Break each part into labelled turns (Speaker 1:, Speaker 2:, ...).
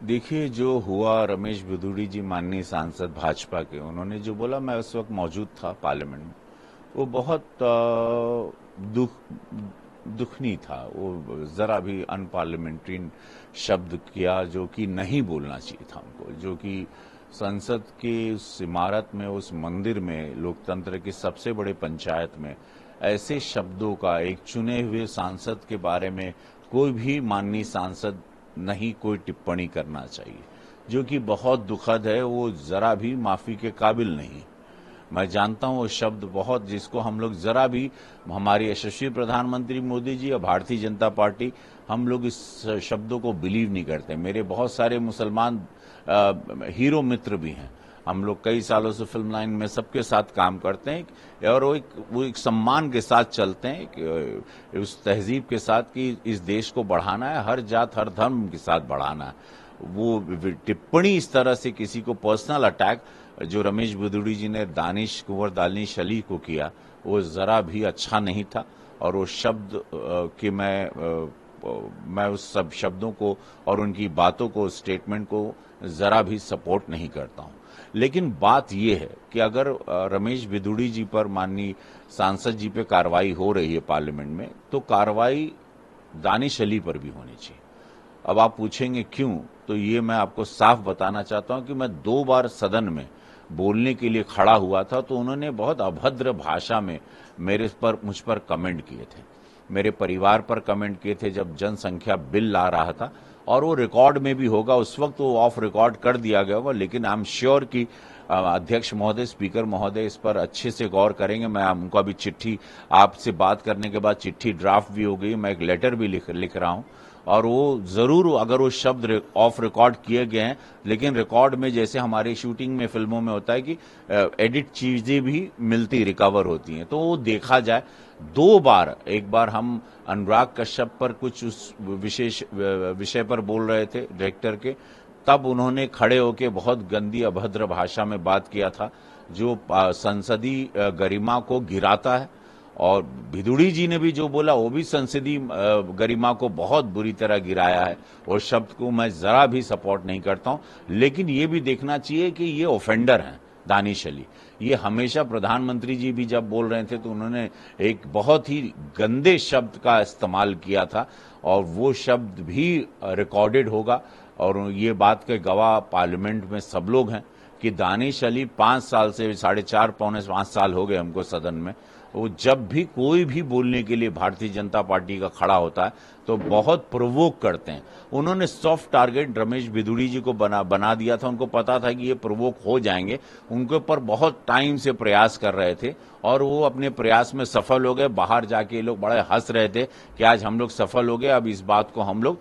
Speaker 1: देखिए, जो हुआ रमेश बिधूड़ी जी माननीय सांसद भाजपा के, उन्होंने जो बोला, मैं उस वक्त मौजूद था पार्लियामेंट में, वो बहुत दुख दुखनी था। वो जरा भी अनपार्लियामेंट्री शब्द किया जो कि नहीं बोलना चाहिए था उनको, जो कि संसद की उस इमारत में, उस मंदिर में, लोकतंत्र की सबसे बड़े पंचायत में ऐसे शब्दों का एक चुने हुए सांसद के बारे में कोई भी माननीय सांसद नहीं कोई टिप्पणी करना चाहिए, जो कि बहुत दुखद है। वो जरा भी माफी के काबिल नहीं। मैं जानता हूं वो शब्द बहुत, जिसको हम लोग जरा भी, हमारे यशस्वी प्रधानमंत्री मोदी जी या भारतीय जनता पार्टी, हम लोग इस शब्दों को बिलीव नहीं करते। मेरे बहुत सारे मुसलमान हीरो मित्र भी हैं। हम लोग कई सालों से फिल्म लाइन में सबके साथ काम करते हैं और वो एक सम्मान के साथ चलते हैं, उस तहजीब के साथ कि इस देश को बढ़ाना है, हर जात हर धर्म के साथ बढ़ाना है। वो टिप्पणी इस तरह से किसी को पर्सनल अटैक जो रमेश बिधूड़ी जी ने कुंवर दानिश अली को किया, वो जरा भी अच्छा नहीं था। और वो शब्द कि मैं उस सब शब्दों को और उनकी बातों को, स्टेटमेंट को जरा भी सपोर्ट नहीं करता हूं। लेकिन बात यह है कि अगर रमेश बिधूड़ी जी पर, माननीय सांसद जी पे कार्रवाई हो रही है पार्लियामेंट में, तो कार्रवाई दानिश अली पर भी होनी चाहिए। अब आप पूछेंगे क्यों, तो ये मैं आपको साफ बताना चाहता हूं कि मैं 2 बार सदन में बोलने के लिए खड़ा हुआ था, तो उन्होंने बहुत अभद्र भाषा में मुझ पर कमेंट किए थे, मेरे परिवार पर कमेंट किए थे जब जनसंख्या बिल ला रहा था। और वो रिकॉर्ड में भी होगा, उस वक्त वो ऑफ रिकॉर्ड कर दिया गया होगा, लेकिन आई एम श्योर कि अध्यक्ष महोदय, स्पीकर महोदय इस पर अच्छे से गौर करेंगे। मैं उनको अभी चिट्ठी, आपसे बात करने के बाद चिट्ठी ड्राफ्ट भी हो गई, मैं एक लेटर भी लिख रहा हूं, और वो जरूर, अगर वो शब्द ऑफ रिकॉर्ड किए गए हैं, लेकिन रिकॉर्ड में जैसे हमारी शूटिंग में, फिल्मों में होता है कि एडिट चीजें भी मिलती, रिकवर होती हैं, तो वो देखा जाए। 2 बार, एक बार हम अनुराग कश्यप पर कुछ उस विशेष विषय पर बोल रहे थे डायरेक्टर के, तब उन्होंने खड़े होकर बहुत गंदी अभद्र भाषा में बात किया था, जो संसदीय गरिमा को गिराता है। और भिदुड़ी जी ने भी जो बोला, वो भी संसदीय गरिमा को बहुत बुरी तरह गिराया है, और शब्द को मैं जरा भी सपोर्ट नहीं करता हूं। लेकिन ये भी देखना चाहिए कि ये ऑफेंडर हैं दानिश अली। ये हमेशा, प्रधानमंत्री जी भी जब बोल रहे थे तो उन्होंने एक बहुत ही गंदे शब्द का इस्तेमाल किया था, और वो शब्द भी रिकॉर्डेड होगा। और ये बात के गवाह पार्लियामेंट में सब लोग हैं कि दानिश अली 5 साल से, 4.5 पौने 5 साल हो गए हमको सदन में, वो जब भी कोई भी बोलने के लिए भारतीय जनता पार्टी का खड़ा होता है तो बहुत प्रोवोक करते हैं। उन्होंने सॉफ्ट टारगेट रमेश बिधूड़ी जी को बना दिया था, उनको पता था कि ये प्रोवोक हो जाएंगे, उनके ऊपर बहुत टाइम से प्रयास कर रहे थे, और वो अपने प्रयास में सफल हो गए। बाहर जाके लोग बड़े हंस रहे थे कि आज हम लोग सफल हो गए, अब इस बात को हम लोग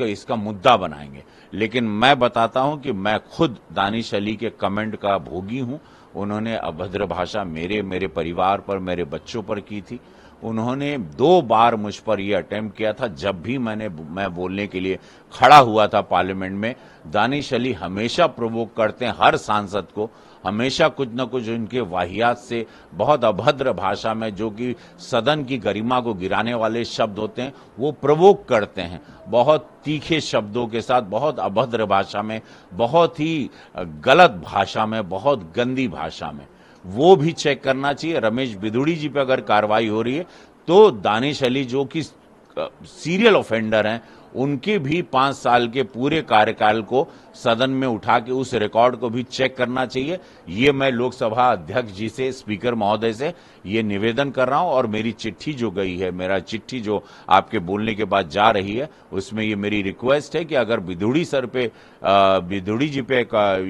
Speaker 1: इसका मुद्दा बनाएंगे। लेकिन मैं बताता हूं कि मैं खुद दानिश अली के कमेंट का भोगी हूं। उन्होंने अभद्र भाषा मेरे परिवार पर, मेरे बच्चों पर की थी। उन्होंने 2 बार मुझ पर यह अटेम्प्ट किया था, जब भी मैं बोलने के लिए खड़ा हुआ था पार्लियामेंट में। दानिश अली हमेशा प्रोवोक करते हैं हर सांसद को, हमेशा कुछ न कुछ उनके वाहियात से, बहुत अभद्र भाषा में, जो कि सदन की गरिमा को गिराने वाले शब्द होते हैं, वो प्रोवोक करते हैं बहुत तीखे शब्दों के साथ, बहुत अभद्र भाषा में, बहुत ही गलत भाषा में, बहुत गंदी भाषा में। वो भी चेक करना चाहिए। रमेश बिधूड़ी जी पे अगर कार्रवाई हो रही है, तो दानिश अली जो कि सीरियल ऑफेंडर हैं, उनके भी 5 साल के पूरे कार्यकाल को सदन में उठा के उस रिकॉर्ड को भी चेक करना चाहिए। ये मैं लोकसभा अध्यक्ष जी से, स्पीकर महोदय से ये निवेदन कर रहा हूं। और मेरी चिट्ठी जो गई है, मेरा चिट्ठी जो आपके बोलने के बाद जा रही है, उसमें ये मेरी रिक्वेस्ट है कि अगर बिधूड़ी सर पे, बिधूड़ी जी पे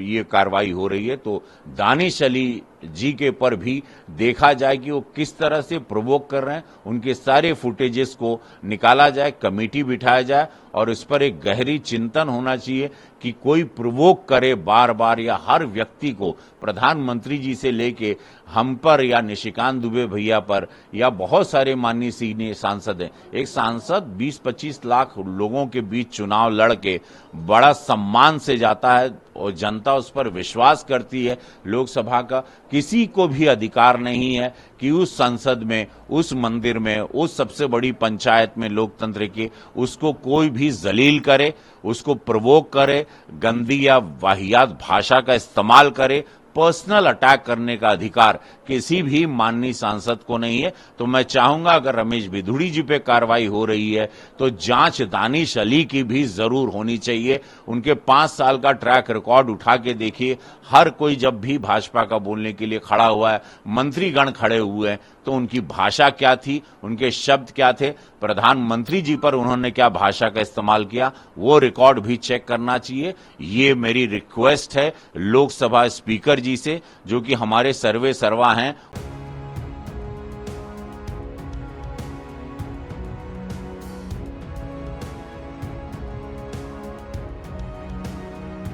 Speaker 1: ये कार्रवाई हो रही है, तो दानिश अली जी के पर भी देखा जाए कि वो किस तरह से प्रोवोक कर रहे हैं। उनके सारे फुटेजेस को निकाला जाए, कमेटी बिठाया जाए, और इस पर एक गहरी चिंतन होना चाहिए कि कोई प्रोवोक करे बार बार, या हर व्यक्ति को, प्रधानमंत्री जी से लेके हम पर, या निशिकांत दुबे भैया पर, या बहुत सारे माननीय सीनियर सांसद हैं। एक सांसद 20-25 लाख लोगों के बीच चुनाव लड़ के बड़ा सम्मान से जाता है, और जनता उस पर विश्वास करती है। लोकसभा का किसी को भी अधिकार नहीं है कि उस संसद में, उस मंदिर में, उस सबसे बड़ी पंचायत में लोकतंत्र की, उसको कोई भी भी जलील करे, उसको प्रवोक करे, गंदी या वाहियात भाषा का इस्तेमाल करे, पर्सनल अटैक करने का अधिकार किसी भी माननीय सांसद को नहीं है। तो मैं चाहूंगा अगर रमेश बिधूड़ी जी पे कार्रवाई हो रही है तो जांच दानिश अली की भी जरूर होनी चाहिए। उनके 5 साल का ट्रैक रिकॉर्ड उठा के देखिए, हर कोई जब भी भाजपा का बोलने के लिए खड़ा हुआ है, मंत्रीगण खड़े हुए हैं, तो उनकी भाषा क्या थी, उनके शब्द क्या थे, प्रधानमंत्री जी पर उन्होंने क्या भाषा का इस्तेमाल किया, वो रिकॉर्ड भी चेक करना चाहिए। ये मेरी रिक्वेस्ट है लोकसभा स्पीकर जी से, जो कि हमारे सर्वे सर्वा हैं।